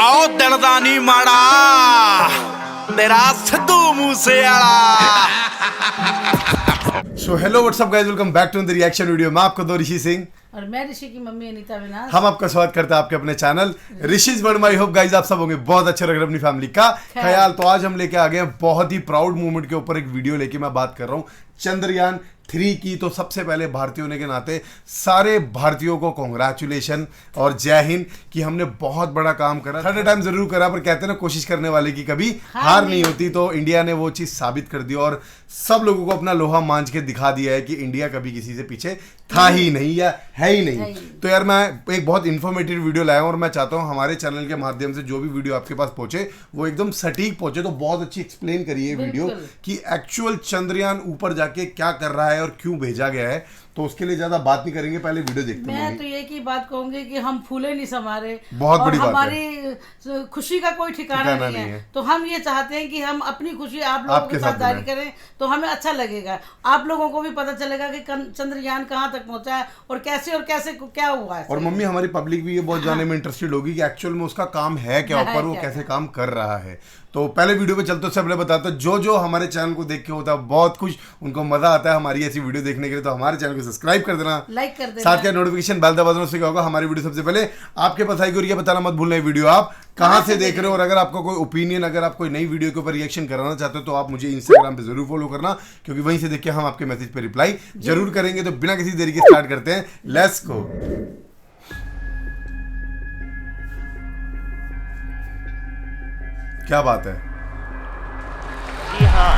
आओ दलदानी माड़ा तेरा Sidhu Moosewala. So hello what's up guys, welcome back to the reaction video. मैं आपको दो ऋषि सिंह और मैं ऋषि की मम्मी अनीता विनाश। हम आपका स्वागत करते हैं आपके अपने channel rishis world. I hope guys आप सब होंगे बहुत अच्छे, रख रहे अपनी फैमिली का ख्याल। तो आज हम लेके आ गए हैं बहुत ही प्राउड मूवमेंट के ऊपर एक वीडियो लेके। मैं बात कर रहा हूँ चंद्रयान 3 की। तो सबसे पहले भारतीय होने के नाते सारे भारतीयों को कांग्रेचुलेशन और जय हिंद कि हमने बहुत बड़ा काम करा। थर्ड टाइम जरूर करा, पर कहते हैं ना कोशिश करने वाले की कभी हार नहीं होती। तो इंडिया ने वो चीज साबित कर दी और सब लोगों को अपना लोहा मांझ के दिखा दिया है कि इंडिया कभी किसी से पीछे था ही नहीं या है ही नहीं। तो यार मैं एक बहुत इन्फॉर्मेटिव वीडियो लाया हूं और मैं चाहता हूं हमारे चैनल के माध्यम से जो भी वीडियो आपके पास पहुंचे वो एकदम सटीक पहुंचे। तो बहुत अच्छी एक्सप्लेन करी है वीडियो कि एक्चुअल चंद्रयान ऊपर जाके क्या कर रहा है और क्यों भेजा गया है। तो उसके लिए ज्यादा बात नहीं करेंगे, पहले वीडियो देखते हैं। मैं तो एक ही बात कहूंगी कि हम फूले नहीं समारे, बहुत बड़ी बात है। हमारी खुशी का कोई ठिकाना नहीं है। तो हम ये चाहते हैं कि हम अपनी खुशी आप लोगों के साथ जारी करें तो हमें अच्छा लगेगा। आप लोगों को भी पता चलेगा कि चंद्रयान कहाँ तक पहुंचा है और कैसे क्या हुआ है। और मम्मी हमारी पब्लिक भी ये बहुत जानने में इंटरेस्टेड होगी कि एक्चुअल में उसका काम है क्या ऊपर, वो कैसे काम कर रहा है। तो पहले वीडियो पे चलते सबने बताता जो हमारे चैनल को देख के होता है बहुत कुछ उनको मजा आता है हमारी ऐसी वीडियो देखने के लिए। तो हमारे चैनल को सब्सक्राइब कर देना, लाइक कर देना, साथ के नोटिफिकेशन बेल दबा देना। उससे क्या होगा, हमारी वीडियो सबसे पहले आपके पास आएगी। और ये बताना मत भूलना वीडियो आप कहां से देख रहे हो। और अगर आपको कोई ओपिनियन, अगर आप कोई नई वीडियो के ऊपर रिएक्शन कराना चाहते हो तो आप मुझे इंस्टाग्राम पे जरूर फॉलो करना, क्योंकि वहीं से देख के हम आपके मैसेज पे रिप्लाई जरूर करेंगे। तो बिना किसी देरी के स्टार्ट करते हैं, लेट्स गो। क्या बात है। जी हाँ,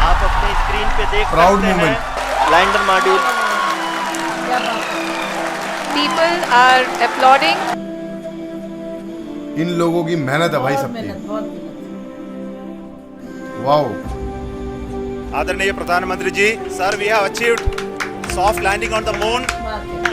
आप अपने स्क्रीन पे देख प्राउड सकते मोमेंट, हैं lander module. People are applauding. इन लोगों की मेहनत है भाई, सबकी। वाओ। आदरणीय प्रधानमंत्री ji, sir, we have achieved soft landing on the moon.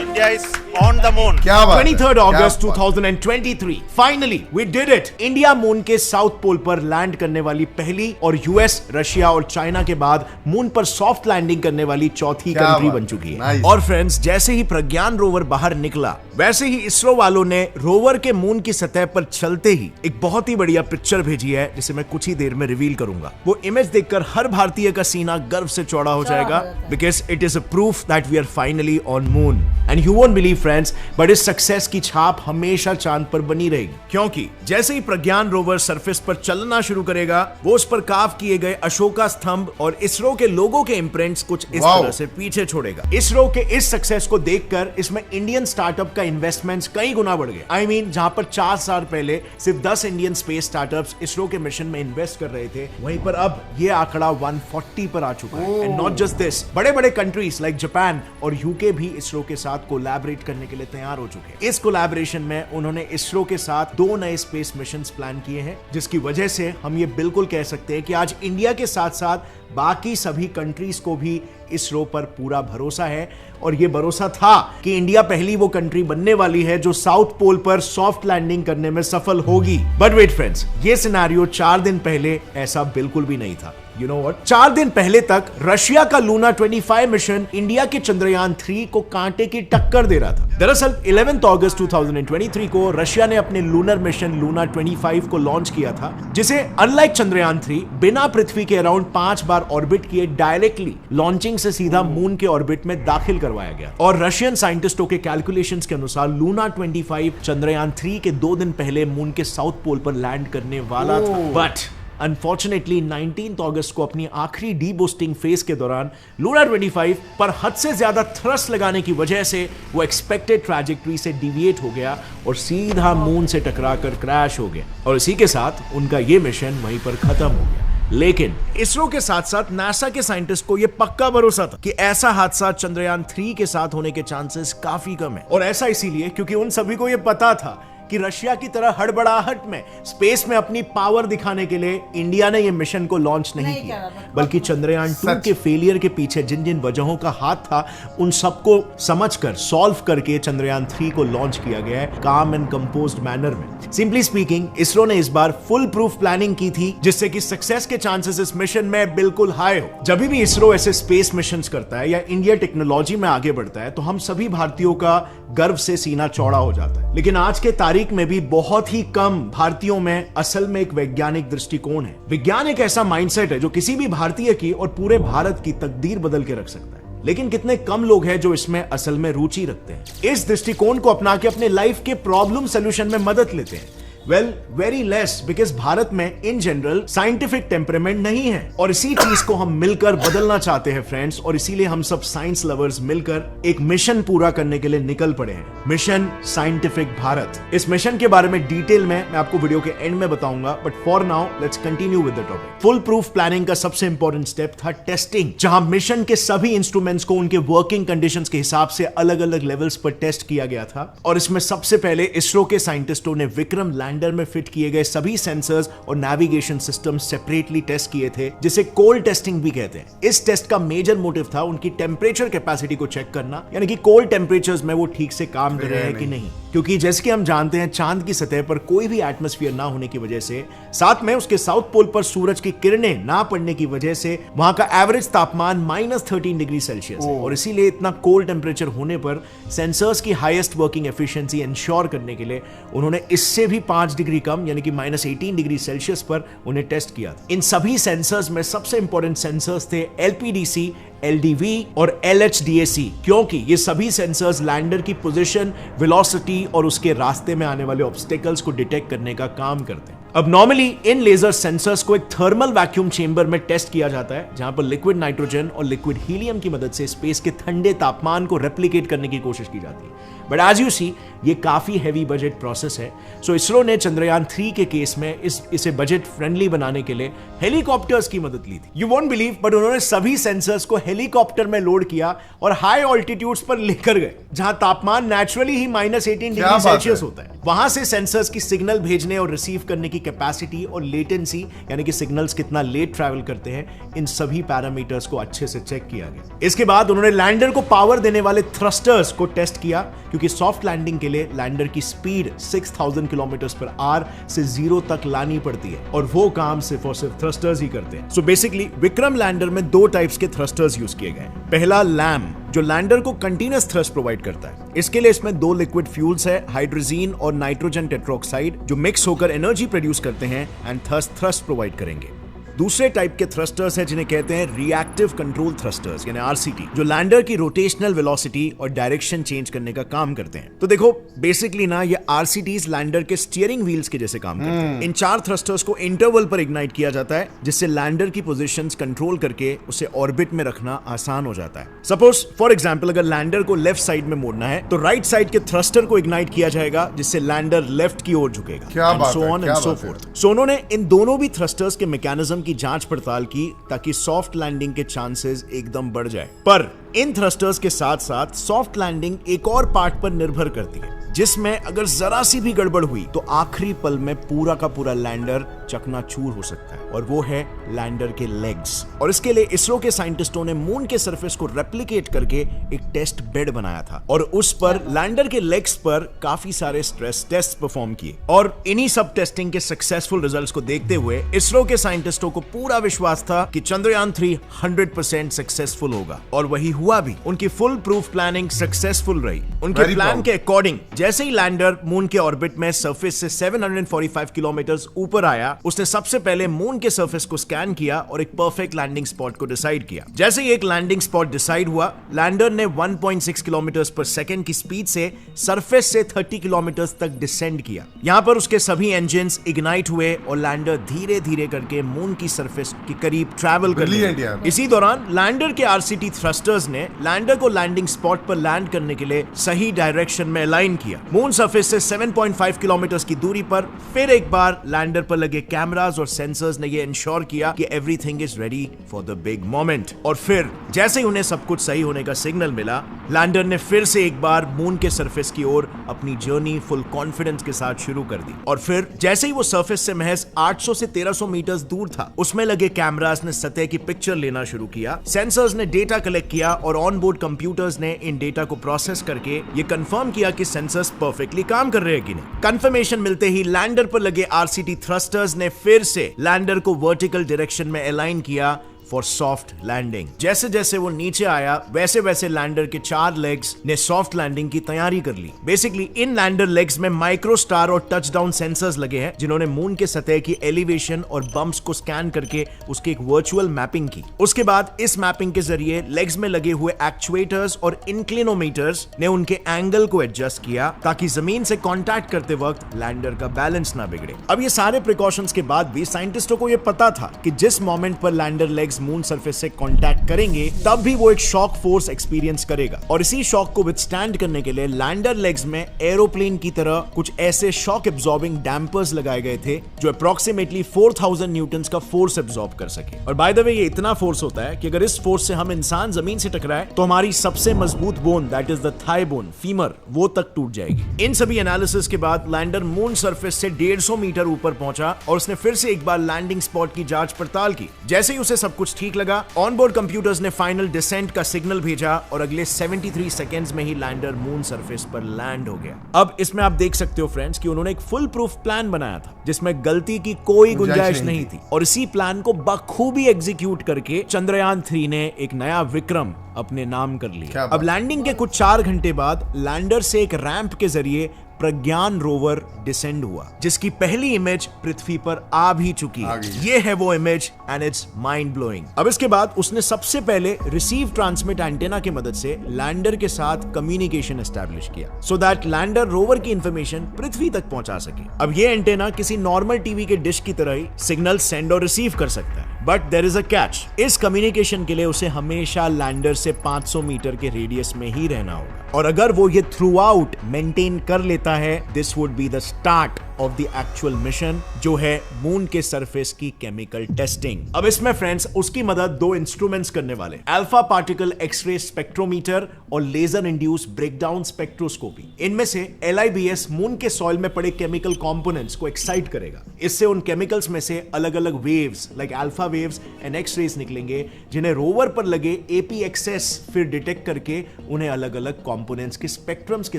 India is on the moon. क्या बात है। 23rd August 2023 finally we did it. India moon के साउथ पोल पर लैंड करने वाली पहली और यूएस, रशिया और चाइना के बाद मून पर सॉफ्ट लैंडिंग करने वाली चौथी कंट्री बन चुकी है। और फ्रेंड्स, जैसे ही प्रज्ञान रोवर बाहर निकला वैसे ही इसरो वालों ने रोवर के मून की सतह पर चलते ही एक बहुत ही बढ़िया पिक्चर भेजी है, जिसे मैं कुछ ही देर में रिवील करूंगा। वो इमेज देखकर हर भारतीय का सीना गर्व से चौड़ा हो जाएगा, because it is a proof that we are finally on moon. And you won't believe friends, but इस सक्सेस की छाप हमेशा चांद पर बनी रहेगी, क्योंकि जैसे ही प्रज्ञान रोवर सरफेस पर चलना शुरू करेगा वो उस पर काव किए गए अशोका स्तंभ और इसरो के लोगों के इम्प्रिंट्स कुछ इस तरह से पीछे छोड़ेगा। इसरो के इस सक्सेस को देखकर इसमें इंडियन स्टार्टअप का इन्वेस्टमेंट्स कई गुना बढ़ गए। आई मीन, जहां पर 4 साल पहले सिर्फ 10 इंडियन स्पेस स्टार्टअप्स इसरो के मिशन में इन्वेस्ट कर रहे थे, वहीं पर अब ये आंकड़ा 140 पर आ चुका है। एंड नॉट जस्ट दिस, बड़े बड़े कंट्रीज लाइक जापान और यूके भी इसरो के साथ कोलैबोरेट करने के लिए तैयार हो चुके हैं। इस कोलैबोरेशन में उन्होंने इसरो के साथ 2 नए स्पेस मिशंस प्लान किए हैं, जिसकी वजह से हम ये बिल्कुल कह सकते हैं कि आज इंडिया के साथ साथ बाकी सभी कंट्रीज को भी इसरो पर पूरा भरोसा है। और ये भरोसा था कि इंडिया पहली वो कंट्री बनने वाली है जो साउथ पोल पर सॉफ्ट लैंडिंग करने में सफल होगी। बट वेट फ्रेंड्स, ये सिनेरियो 4 दिन पहले ऐसा बिल्कुल भी नहीं था। You know what? 4 दिन पहले तक रशिया का लूना 25 मिशन इंडिया के चंद्रयान 3 को कांटे की टक्कर दे रहा था। दरअसल 11 अगस्त 2023 को रशिया ने अपने लूनर मिशन लूना 25 को लॉन्च किया था, जिसे अनलाइक चंद्रयान 3 बिना पृथ्वी के अराउंड 5 बार ऑर्बिट किए डायरेक्टली लॉन्चिंग से सीधा मून के ऑर्बिट में दाखिल करवाया गया। और रशियन साइंटिस्टों के कैलकुलेशंस के अनुसार लूना 25 चंद्रयान 3 के 2 दिन पहले मून के साउथ पोल पर लैंड करने वाला था। बट अनफॉर्चुनेटली 19 अगस्त को अपनी आखिरी डीबूस्टिंग फेज के दौरान लूना 25 पर हद से ज्यादा थ्रस्ट लगाने की वजह से वो एक्सपेक्टेड ट्रैजेक्टरी से डिविएट हो गया और सीधा मून से टकराकर क्रैश हो गया। और इसी के साथ उनका ये मिशन वहीं पर खत्म हो गया। लेकिन इसरो के साथ साथ नासा के साइंटिस्ट को यह पक्का भरोसा था कि ऐसा हादसा चंद्रयान 3 के साथ होने के चांसेस काफी कम है। और ऐसा इसीलिए क्योंकि उन सभी को यह पता था कि रशिया की तरह हड़बड़ाहट में स्पेस में अपनी पावर दिखाने के लिए इंडिया ने यह मिशन को लॉन्च नहीं किया, बल्कि चंद्रयान 2 के फेलियर के पीछे जिन जिन वजहों का हाथ था उन सबको समझकर सॉल्व करके चंद्रयान 3 को लॉन्च किया गया है काम एंड कंपोज्ड मैनर में। सिंपली स्पीकिंग, इसरो ने इस बार फुल प्रूफ प्लानिंग की थी, जिससे कि सक्सेस के चांसेस इस मिशन में बिल्कुल हाई हो। जब भी इसरो ऐसे स्पेस मिशंस करता है या इंडिया टेक्नोलॉजी में आगे बढ़ता है तो हम सभी भारतीयों का गर्व से सीना चौड़ा हो जाता है। लेकिन आज के तारीख तारीख में भी बहुत ही कम भारतीयों में असल में एक वैज्ञानिक दृष्टिकोण है। विज्ञान एक ऐसा माइंडसेट है जो किसी भी भारतीय की और पूरे भारत की तकदीर बदल के रख सकता है, लेकिन कितने कम लोग हैं जो इसमें असल में रुचि रखते हैं, इस दृष्टिकोण को अपना के अपने लाइफ के प्रॉब्लम सोल्यूशन में मदद लेते हैं। Well, very less, because Bharat में इन जनरल साइंटिफिक टेम्परामेंट नहीं है और इसी चीज को हम मिलकर बदलना चाहते हैं फ्रेंड्स, और इसीलिए हम सब साइंस लवर्स मिलकर एक मिशन पूरा करने के लिए निकल पड़े हैं, मिशन साइंटिफिक भारत। इस मिशन के बारे में डिटेल में मैं आपको वीडियो के एंड में बताऊंगा, but for now let's continue with the topic. Full proof planning का सबसे इंपॉर्टेंट स्टेप था टेस्टिंग, जहां मिशन के सभी इंस्ट्रूमेंट्स को उनके वर्किंग कंडीशंस के हिसाब से अलग अलग लेवल्स पर टेस्ट किया गया था। और इसमें सबसे पहले इसरो के साइंटिस्टों ने विक्रम लैंडर में फिट किए गए सभी सेंसर्स और नेविगेशन सिस्टम सेपरेटली टेस्ट किए थे, जिसे कोल्ड टेस्टिंग भी कहते हैं। इस टेस्ट का मेजर मोटिव था उनकी टेम्परेचर कैपेसिटी को चेक करना, यानी कि कोल्ड टेम्परेचर्स में वो ठीक से काम कर रहे हैं कि नहीं, क्योंकि जैसे कि हम जानते हैं चांद की सतह पर कोई भी एटमॉस्फेयर ना होने की वजह से, साथ में उसके साउथ पोल पर सूरज की किरणें ना पड़ने की वजह से वहां का एवरेज तापमान -13 डिग्री सेल्सियस है, और इसीलिए इतना कोल्ड टेम्परेचर होने पर सेंसर्स की हाईएस्ट वर्किंग एफिशिएंसी इंश्योर करने के लिए उन्होंने इससे भी 5 डिग्री कम यानी कि -18 डिग्री सेल्सियस पर उन्हें टेस्ट किया था। इन सभी सेंसर्स में सबसे इंपॉर्टेंट सेंसर्स थे LPDC, LDV और LHDAC, क्योंकि ये सभी सेंसर्स लैंडर की पोजीशन, वेलोसिटी और उसके रास्ते में आने वाले ऑब्स्टेकल्स को डिटेक्ट करने का काम करते हैं। अब नॉर्मली इन लेजर सेंसर्स को एक थर्मल वैक्यूम चेंबर में टेस्ट किया जाता है, जहां पर लिक्विड नाइट्रोजन और लिक्विड हीलियम की मदद से स्पेस के ठंडे तापमान को रेप्लिकेट करने की कोशिश की जाती है। बट एज यू सी, ये काफी हैवी बजट प्रोसेस है, सो इसरो ने चंद्रयान 3 के केस में इसे बजट फ्रेंडली बनाने के लिए हेलीकॉप्टर्स की मदद ली थी। यू वोंट बिलीव, बट उन्होंने सभी सेंसर्स को हेलीकॉप्टर में लोड किया और हाई ऑल्टीट्यूड्स पर लेकर गए, जहां तापमान नेचुरली ही -18 डिग्री सेल्सियस होता है। वहां से सेंसर्स की सिग्नल भेजने और रिसीव करने की कैपेसिटी और लेटेंसी, यानी कि सिग्नल्स कितना लेट ट्रैवल करते हैं, इन सभी पैरामीटर्स को अच्छे से चेक किया गया। इसके बाद उन्होंने लैंडर को पावर देने वाले थ्रस्टर्स को टेस्ट किया, क्योंकि सॉफ्ट लैंडिंग के लिए लैंडर की स्पीड 6000 km/h से 0 तक लानी पड़ती है, और वो काम सिर्फ और सिर्फ थ्रस्टर्स ही करते हैं। सो बेसिकली विक्रम लैंडर में 2 टाइप्स के थ्रस्टर्स यूज किए गए। पहला लैम, जो लैंडर को कंटीन्यूअस थ्रस्ट प्रोवाइड करता है। इसके लिए इसमें 2 लिक्विड फ्यूल्स है, हाइड्रोजीन और नाइट्रोजन टेट्रोक्साइड, जो मिक्स होकर एनर्जी प्रोड्यूस करते हैं एंड थ्रस्ट प्रोवाइड करेंगे। दूसरे टाइप के थ्रस्टर्स हैं जिन्हें कहते हैं रिएक्टिव कंट्रोल थ्रस्टर्स यानी RCT, जो लैंडर की रोटेशनल वेलोसिटी और डायरेक्शन चेंज करने का काम करते हैं। तो देखो बेसिकली ना, ये RCTs लैंडर के स्टीयरिंग व्हील्स के जैसे काम करते हैं। इन 4 थ्रस्टर्स को इंटरवल पर इग्नाइट किया जाता है, जिससे लैंडर की पोजीशंस कंट्रोल करके उसे ऑर्बिट में रखना आसान हो जाता है। सपोज फॉर एग्जांपल, अगर लैंडर को लेफ्ट साइड में मोड़ना है तो राइट साइड के थ्रस्टर को इग्नाइट किया जाएगा, जिससे लैंडर लेफ्ट की ओर झुकेगा, so on and so forth. So उन्होंने इन दोनों भी थ्रस्टर्स के मैकेनिज्म की जांच पड़ताल की, ताकि सॉफ्ट लैंडिंग के चांसेस एकदम बढ़ जाए। पर इन थ्रस्टर्स के साथ साथ सॉफ्ट लैंडिंग एक और पार्ट पर निर्भर करती है, जिसमें अगर जरा सी भी गड़बड़ हुई तो आखिरी पल में पूरा का पूरा लैंडर चकनाचूर हो सकता है, और वो है लैंडर के लेग्स। और इसके लिए इसरो के साइंटिस्टों ने मून के सरफेस को रेप्लिकेट करके एक टेस्ट बेड बनाया था, और उस पर लैंडर के लेग्स पर काफी सारे स्ट्रेस टेस्ट परफॉर्म किए। और इन्हीं सब टेस्टिंग के सक्सेसफुल रिजल्ट्स को देखते हुए इसरो के साइंटिस्टों को पूरा विश्वास था कि चंद्रयान 3 100% सक्सेसफुल होगा, और वही हुआ भी। उनकी फुल प्रूफ प्लानिंग सक्सेसफुल रही। उनके प्लान के अकॉर्डिंग जैसे ही लैंडर मून के ऑर्बिट में सरफेस से 745 किलोमीटर ऊपर आया, उसने सबसे पहले मून के सरफेस को स्कैन किया और एक परफेक्ट लैंडिंग स्पॉट को डिसाइड किया। जैसे ही एक लैंडिंग स्पॉट डिसाइड हुआ, लैंडर ने 1.6 किलोमीटर पर सेकंड की स्पीड से सरफेस से 30 किलोमीटर तक डिसेंड किया। यहां पर उसके सभी इंजन्स इग्नाइट हुए और लैंडर धीरे धीरे करके मून की सरफेस के करीब ट्रैवल कर लिया। इसी दौरान लैंडर के RCT थ्रस्टर्स ने लैंडर को लैंडिंग स्पॉट पर लैंड करने के लिए सही डायरेक्शन में अलाइन किया। मून सरफेस से 7.5 किलोमीटर की दूरी पर फिर एक बार लैंडर पर लगे कैमरास और सेंसर्स ने यह इंश्योर किया कि everything is ready for the big moment. और फिर जैसे ही उन्हें सब कुछ सही होने का सिग्नल मिला, लैंडर ने फिर से एक बार मून के सरफेस की ओर अपनी जर्नी फुल कॉन्फिडेंस के साथ शुरू कर दी। और फिर जैसे ही वो सरफेस से महज 800 से 1300 मीटर दूर था, उसमें लगे कैमरास ने सतह की पिक्चर लेना शुरू किया, सेंसर्स ने डेटा कलेक्ट किया और ऑन बोर्ड कंप्यूटर्स ने इन डेटा को प्रोसेस करके ये कंफर्म किया कि सेंसर्स परफेक्टली काम कर रहे हैं कि नहीं। कंफर्मेशन मिलते ही लैंडर पर लगे RCT थ्रस्टर्स ने फिर से लैंडर को वर्टिकल डायरेक्शन में अलाइन किया, फॉर सॉफ्ट लैंडिंग। जैसे जैसे वो नीचे आया वैसे वैसे लैंडर के 4 लेग्स ने सॉफ्ट लैंडिंग की तैयारी कर ली। बेसिकली इन लैंडर लेग्स में माइक्रो स्टार और टचडाउन सेंसर्स लगे हैं जिन्होंने मून के सतह की एलिवेशन और बम्प्स को स्कैन करके उसकी एक वर्चुअल मैपिंग की। उसके बाद इस मैपिंग के जरिए लेग्स में लगे हुए एक्चुएटर्स और इंक्लिनोमीटर्स ने उनके एंगल को एडजस्ट किया ताकि जमीन से कांटेक्ट करते वक्त लैंडर का बैलेंस ना बिगड़े। अब ये सारे प्रिकॉशंस के बाद भी साइंटिस्टों को ये पता था कि जिस मोमेंट पर लैंडर लेग्स मून सरफेस से कांटेक्ट करेंगे तब भी वो एक शॉक फोर्स एक्सपीरियंस करेगा और इसी शॉक को विथस्टैंड करने के लिए लैंडर लेग्स में एरोप्लेन की तरह कुछ ऐसे शॉक एब्जॉर्बिंग डैम्पर्स लगाए गए थे जो अप्रोक्सीमेटली 4000 न्यूटन्स का फोर्स एब्जॉर्ब कर सके। और बाय द वे ये इतना फोर्स होता है कि अगर इस फोर्स से हम इंसान जमीन से टकराए तो हमारी सबसे मजबूत bone that is the thigh bone femur वो तक टूट जाएगी। इन सभी एनालिसिस के बाद लैंडर मून सरफेस से 150 मीटर ऊपर पहुंचा और उसने फिर से एक बार लैंडिंग स्पॉट की जांच पड़ताल की। जैसे ही उसे सब कुछ ठीक लगा ऑनबोर्ड कंप्यूटर्स ने फाइनल डिसेंट का सिग्नल भेजा और अगले 73 सेकेंड्स में ही लैंडर मून सरफेस पर लैंड हो गया। अब इसमें आप देख सकते हो फ्रेंड्स कि उन्होंने एक फुल प्रूफ प्लान बनाया था जिसमें गलती की कोई गुंजाइश नहीं थी और इसी प्लान को बखूबी एग्जीक्यूट करके चंद्रयान 3 ने एक नया विक्रम अपने नाम कर लिया। अब लैंडिंग के कुछ 4 घंटे बाद लैंडर से एक रैंप के जरिए प्रज्ञान रोवर डिसेंड हुआ जिसकी पहली इमेज पृथ्वी पर आ भी चुकी है। ये है वो image and it's mind blowing. अब इसके बाद उसने सबसे पहले रिसीव ट्रांसमिट एंटेना की मदद से लैंडर के साथ कम्युनिकेशन एस्टैब्लिश किया सो दैट लैंडर रोवर की इंफॉर्मेशन पृथ्वी तक पहुंचा सके। अब ये एंटेना किसी नॉर्मल टीवी के डिश की तरह ही सिग्नल सेंड और रिसीव कर सकता है but there is a catch. इस कम्युनिकेशन के लिए उसे हमेशा लैंडर से 500 मीटर के रेडियस में ही रहना होगा और अगर वो ये थ्रू आउट मेंटेन कर लेता है this would be the start of the actual mission जो है मून के सरफेस की केमिकल टेस्टिंग। अब इसमें फ्रेंड्स उसकी मदद 2 इंस्ट्रूमेंट्स करने वाले अल्फा पार्टिकल एक्सरे स्पेक्ट्रोमीटर और लेजर इंड्यूस ब्रेकडाउन स्पेक्ट्रोस्कोपी। इनमें से LIBS मून के सॉइल में पड़े केमिकल कंपोनेंट्स को एक्साइट करेगा। इससे उन केमिकल्स में से अलग अलग waves like alpha waves and X-rays निकलेंगे जिन्हें रोवर पर लगे APXS फिर डिटेक्ट करके उन्हें अलग अलग कंपोनेंट्स के स्पेक्ट्रम्स के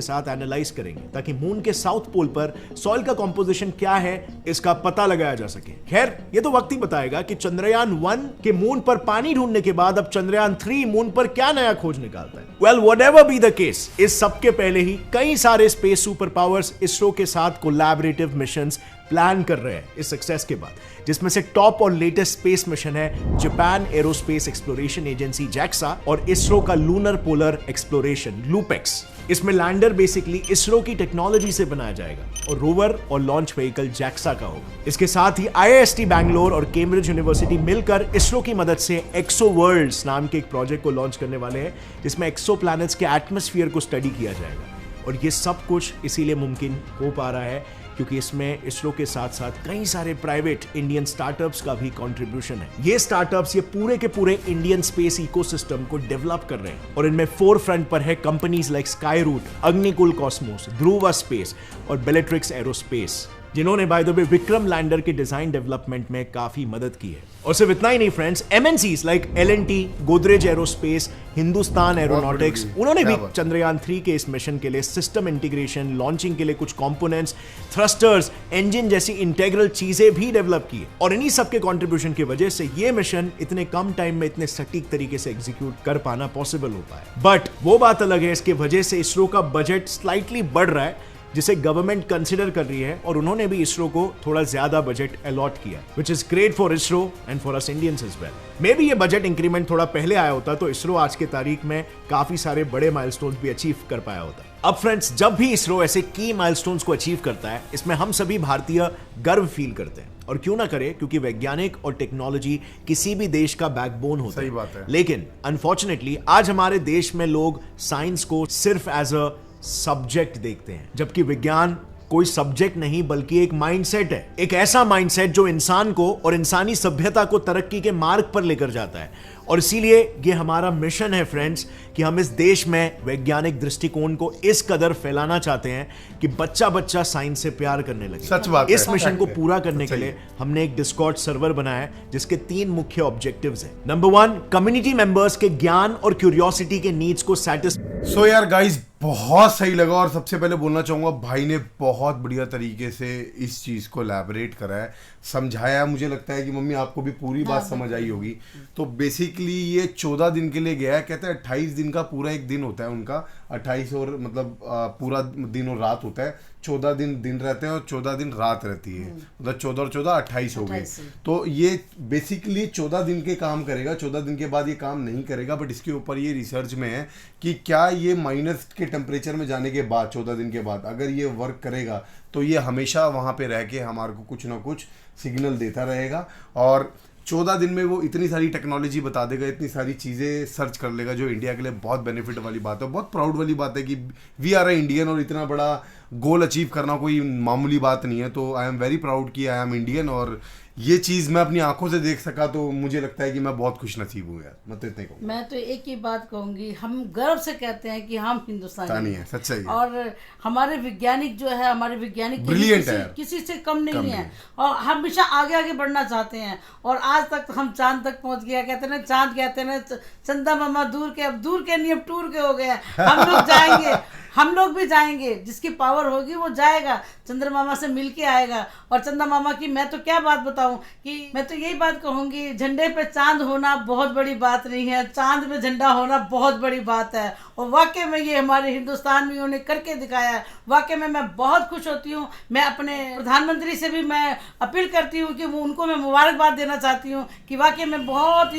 साथ एनालाइज करेंगे ताकि मून के साउथ पोल पर सॉइल का कंपोजिशन क्या है इसका पता लगाया जा सके। खैर ये तो वक्त ही बताएगा कि चंद्रयान 1 के मून पर पानी ढूंढने के बाद अब चंद्रयान 3 मून पर क्या नया खोज निकालता है। Well whatever be the case इस सब के पहले ही कई सारे स्पेस सुपर पावर्स इसरो के साथ कोलैबोरेटिव मिशंस प्लान कर रहे हैं इस सक्सेस के बाद जिसमें से टॉप और लेटेस्ट स्पेस मिशन है Japan aerospace exploration agency JAXA और इसरो का लूनर पोलर एक्सप्लोरेशन लूपेक्स। इसमें लैंडर बेसिकली इसरो की टेक्नोलॉजी से बनाया जाएगा और रोवर और लॉन्च व्हीकल JAXA का होगा। इसके साथ ही IIST बैंगलोर और कैम्ब्रिज यूनिवर्सिटी मिलकर इसरो की मदद से एक्सो वर्ल्ड्स नाम के एक प्रोजेक्ट को लॉन्च करने वाले हैं जिसमें एक्सो प्लैनेट्स के एटमॉस्फेयर को स्टडी किया जाएगा और ये सब कुछ इसीलिए मुमकिन हो पा रहा है क्योंकि इसमें इसरो के साथ साथ कई सारे प्राइवेट इंडियन स्टार्टअप्स का भी कंट्रीब्यूशन है। ये स्टार्टअप्स ये पूरे के पूरे इंडियन स्पेस इकोसिस्टम को डेवलप कर रहे हैं और इनमें फोर फ्रंट पर है कंपनीज लाइक स्काईरूट, अग्निकुल कॉस्मोस, ध्रुवा स्पेस और बेलेट्रिक्स एरोस्पेस जिन्होंने by the way Vikram lander के डिजाइन डेवलपमेंट में काफी मदद की है। और सिर्फ इतना ही नहीं friends, MNCs like L&T, Godrej aerospace, Hindustan aeronautics उन्होंने भी चंद्रयान 3 के इस मिशन के लिए सिस्टम इंटीग्रेशन, लॉन्चिंग के लिए कुछ कंपोनेंट्स, थ्रस्टर्स, इंजन जैसी इंटीग्रल चीजें भी डेवलप की है और इन्हीं सब के कंट्रीब्यूशन की वजह से ये मिशन इतने कम टाइम में इतने सटीक तरीके से एग्जीक्यूट कर पाना पॉसिबल हो पाया। बट वो बात अलग है, इसकी वजह से इसरो का बजट स्लाइटली बढ़ रहा है जिसे गवर्नमेंट कंसिडर कर रही है और उन्होंने भी इसरो को थोड़ा ज्यादा बजट अलॉट किया, which is great for ISRO and for us Indians as well. May be ये बजट इंक्रीमेंट थोड़ा पहले आया होता तो इसरो आज के तारीख में काफी सारे बड़े माइलस्टोन्स भी अचीव कर पाया होता। अब फ्रेंड्स, जब भी इसरो ऐसे की माइलस्टोन्स को अचीव करता है इसमें हम सभी भारतीय गर्व फील करते हैं और क्यों ना करें, क्योंकि वैज्ञानिक और टेक्नोलॉजी किसी भी देश का बैकबोन होता है। सही बात है। लेकिन अनफॉर्चुनेटली आज हमारे देश में लोग साइंस को सिर्फ एज अ सब्जेक्ट देखते हैं, जबकि विज्ञान कोई सब्जेक्ट नहीं बल्कि एक माइंडसेट है। एक ऐसा माइंडसेट जो इंसान को और इंसानी सभ्यता को तरक्की के मार्ग पर लेकर जाता है और इसीलिए ये हमारा मिशन है फ्रेंड्स कि हम इस देश में वैज्ञानिक दृष्टिकोण को इस कदर फैलाना चाहते हैं कि बच्चा बच्चा साइंस से प्यार करने लगे। सच बात है। इस मिशन को पूरा करने के लिए हमने एक डिस्कॉर्ड सर्वर बनाया है जिसके 3 मुख्य ऑब्जेक्टिव्स हैं। नंबर 1, कम्युनिटी मेंबर्स के ज्ञान और क्यूरियोसिटी के नीड्स को सैटिस्फाई। सो यार गाइस, बहुत सही लगा। और सबसे पहले बोलना चाहूँगा, भाई ने बहुत बढ़िया तरीके से इस चीज़ को एलैबोरेट करा है, समझाया। मुझे लगता है कि मम्मी आपको भी पूरी बात समझ आई होगी। तो बेसिकली ये 14 दिन के लिए गया है। कहते हैं 28 दिन का पूरा एक दिन होता है उनका, 28 और मतलब पूरा दिन और रात होता है। 14 दिन रहते हैं और 14 दिन रात रहती है, मतलब 14 और 14 28 हो गए। तो ये बेसिकली 14 दिन के काम करेगा, 14 दिन के बाद ये काम नहीं करेगा। बट इसके ऊपर ये रिसर्च में है कि क्या ये माइनस के टेम्परेचर में जाने के बाद 14 दिन के बाद अगर ये वर्क करेगा तो ये हमेशा वहाँ पे रह के हमारे को कुछ ना कुछ सिग्नल देता रहेगा। और 14 दिन में वो इतनी सारी टेक्नोलॉजी बता देगा, इतनी सारी चीज़ें सर्च कर लेगा, जो इंडिया के लिए बहुत बेनिफिट वाली बात है। बहुत प्राउड वाली बात है कि वी आर ए इंडियन, और इतना बड़ा गोल अचीव करना कोई मामूली बात नहीं है। तो आई एम वेरी प्राउड कि आई एम इंडियन, और ये चीज़ मैं अपनी आंखों से देख सका तो मुझे लगता है कि मैं बहुत खुश नसीब हूँ यार। मैं तो इतने कहूँगा। मैं तो एक ही बात कहूँगी, हम गर्व से कहते हैं कि हम हिंदुस्तानी हैं, सच्चाई है। और हमारे वैज्ञानिक जो है, हमारे वैज्ञानिक ब्रिलियंट है, किसी से कम नहीं है, और हमेशा आगे आगे बढ़ना चाहते हैं। और आज तक हम चांद तक पहुंच गया। कहते हैं चांद, कहते हैं चंदा मामा दूर के, अब दूर के नहीं अब टूर के हो गए। हम लोग जाएंगे, हम लोग भी जाएंगे। जिसकी पावर होगी वो जाएगा, चंद्र मामा से मिल के आएगा। और चंदा मामा की मैं तो क्या बात बताऊं, कि मैं तो यही बात कहूंगी, झंडे पे चांद होना बहुत बड़ी बात नहीं है, चांद पे झंडा होना बहुत बड़ी बात है। और वाकई में ये हमारे हिंदुस्तान में उन्होंने करके दिखाया है। वाकई में मैं बहुत खुश होती हूँ। मैं अपने प्रधानमंत्री से भी मैं अपील करती हूँ कि वो उनको मैं मुबारकबाद देना चाहती हूँ कि वाकई में बहुत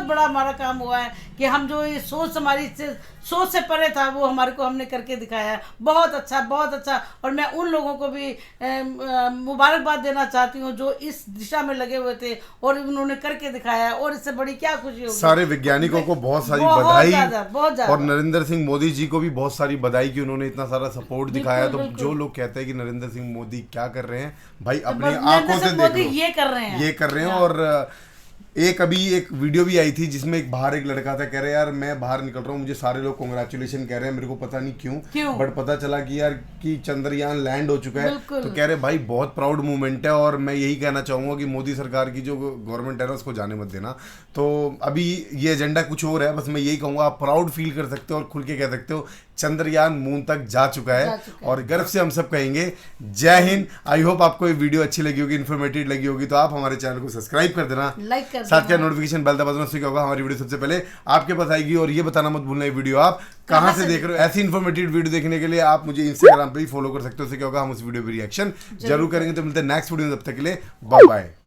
बड़ा हमारा काम हुआ है कि हम जो ये सोच हमारी सोच से परे था वो हमारे को हमने करके दिखाया है। बहुत अच्छा, बहुत अच्छा। और मैं उन लोगों को भी मुबारकबाद देना चाहती हूँ जो इस दिशा में लगे हुए थे और उन्होंने करके दिखाया है। और इससे बड़ी क्या खुशी होगी। सारे वैज्ञानिकों को बहुत सारी बधाई, और नरेंद्र सिंह मोदी जी को भी बहुत सारी बधाई कि उन्होंने इतना सारा सपोर्ट दिखाया। तो जो लोग कहते हैं कि नरेंद्र सिंह मोदी क्या कर रहे हैं, भाई अपनी आंखों से देख लो, ये कर रहे हैं। और अभी एक वीडियो भी आई थी जिसमें बाहर एक लड़का था, कह रहे यार मैं बाहर निकल रहा हूँ, मुझे सारे लोग कांग्रेचुलेशन कह रहे हैं, मेरे को पता नहीं क्यों बट पता चला कि यार कि चंद्रयान लैंड हो चुका है। तो कह रहे भाई बहुत प्राउड मूवमेंट है, और मैं यही कहना चाहूंगा कि मोदी सरकार की जो गवर्नमेंट है ना उसको जाने मत देना। तो अभी ये एजेंडा कुछ और है, बस मैं यही कहूंगा आप प्राउड फील कर सकते हो और खुल के कह सकते हो चंद्रयान मून तक जा चुका है। और गर्व से हम सब कहेंगे जय हिंद। आई होप आपको ये वीडियो अच्छी लगी होगी, इन्फॉर्मेटिव लगी होगी। तो आप हमारे चैनल को सब्सक्राइब कर देना, लाइक कर साथ क्या नोटिफिकेशन बेल दबा देना, उससे क्या होगा हमारी वीडियो सबसे पहले आपके पास आएगी। और ये बताना मत भूलना ये वीडियो आप कहां से देख रहे हो। ऐसी इन्फॉर्मेटिव वीडियो देखने के लिए आप मुझे इंस्टाग्राम पे भी फॉलो कर सकते हो, उससे क्या होगा हम उस वीडियो पे रिएक्शन जरूर करेंगे। तो मिलते हैं नेक्स्ट वीडियो में, तब तक के लिए बाय बाय।